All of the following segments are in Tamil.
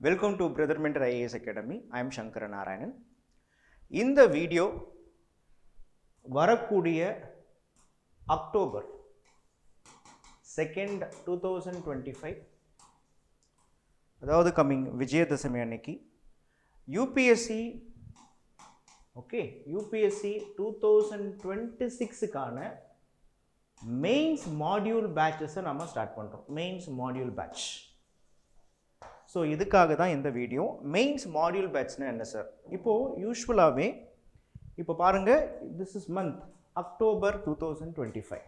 Welcome to Brother Mentor IAS Academy. I am Shankara Narayanan. இந்த வீடியோ வரக்கூடிய அக்டோபர் 2nd 2025 அதாவது கம்மிங் விஜயதசமி அன்னைக்கு யூபிஎஸ்சி யூபிஎஸ்சி 2026க்கான மெயின்ஸ் மாடியூல் பேட்சஸை நம்ம ஸ்டார்ட் பண்ணுறோம். Mains module batch. ஸோ இதுக்காக தான் இந்த வீடியோ. மெயின்ஸ் மாடியூல் பேட்ச்னா என்ன சார்? இப்போது யூஸ்வலாகவே இப்போ பாருங்கள், this is month October 2025.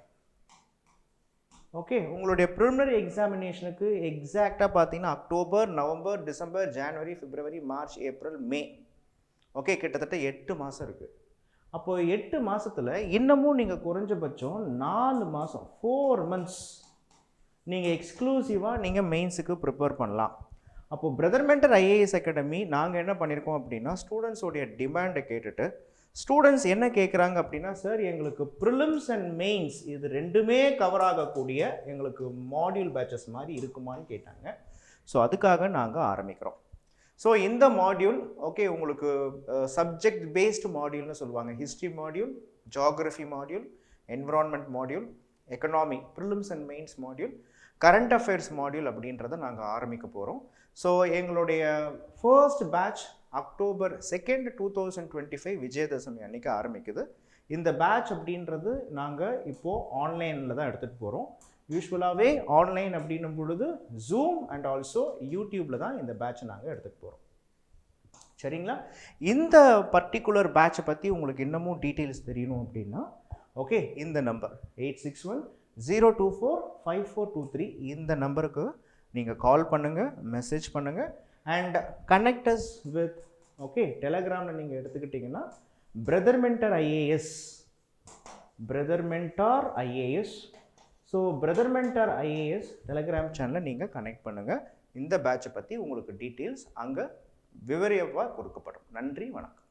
Okay, உங்களுடைய ப்ரிலிமினரி எக்ஸாமினேஷனுக்கு எக்ஸாக்டாக பார்த்தீங்கன்னா அக்டோபர், நவம்பர், டிசம்பர், ஜனவரி, பிப்ரவரி, மார்ச், ஏப்ரல், மே. ஓகே, கிட்டத்தட்ட 8 மாதம் இருக்குது. அப்போது 8 மாதத்தில் இன்னமும் நீங்கள் குறைஞ்சபட்சம் 4 மாதம் 4 months நீங்கள் எக்ஸ்க்ளூசிவாக நீங்கள் மெயின்ஸுக்கு ப்ரிப்பேர் பண்ணலாம். அப்போது பிரதர் மென்டர் ஐஏஎஸ் அகாடமி நாங்கள் என்ன பண்ணியிருக்கோம் அப்படின்னா, ஸ்டூடெண்ட்ஸோடைய டிமாண்டை கேட்டுட்டு, ஸ்டூடெண்ட்ஸ் என்ன கேட்குறாங்க அப்படின்னா, சார் எங்களுக்கு ப்ரிலிம்ஸ் அண்ட் மெயின்ஸ் இது ரெண்டுமே கவர் ஆகக்கூடிய எங்களுக்கு மாடியூல் பேட்சஸ் மாதிரி இருக்குமான்னு கேட்டாங்க. ஸோ அதுக்காக நாங்கள் ஆரம்பிக்கிறோம். ஸோ இந்த மாடியூல் உங்களுக்கு சப்ஜெக்ட் பேஸ்டு மாடியூல்னு சொல்லுவாங்க. History module, geography module, environment module, economy, prelims and mains module, current affairs module அப்படின்றத நாங்கள் ஆரம்பிக்க போகிறோம். ஸோ எங்களுடைய first batch October 2nd 2025 Vijayadashami அன்றைக்கி ஆரம்பிக்குது. இந்த பேட்ச் அப்படின்றது நாங்கள் இப்போது ஆன்லைனில் தான் எடுத்துகிட்டு போகிறோம். யூஸ்வலாகவே ஆன்லைன் அப்படின்னும் பொழுது ஜூம் அண்ட் ஆல்சோ யூடியூப்பில் தான் இந்த பேட்சை நாங்கள் எடுத்துகிட்டு போகிறோம். சரிங்களா? இந்த பர்டிகுலர் பேட்சை பற்றி உங்களுக்கு இன்னமும் டீட்டெயில்ஸ் தெரியணும் அப்படின்னா இந்த நம்பர் 8610245423 இந்த நம்பருக்கு நீங்கள் கால் பண்ணுங்கள், மெசேஜ் பண்ணுங்கள். அண்ட் கனெக்ட் அஸ் வித் டெலகிராமில் நீங்கள் எடுத்துக்கிட்டிங்கன்னா brother mentor IAS, brother mentor IAS. So brother mentor IAS Telegram சேனலை நீங்கள் கனெக்ட் பண்ணுங்கள். இந்த பேட்சை பற்றி உங்களுக்கு டீட்டெயில்ஸ் அங்கே விவரமாக கொடுக்கப்படும். நன்றி, வணக்கம்.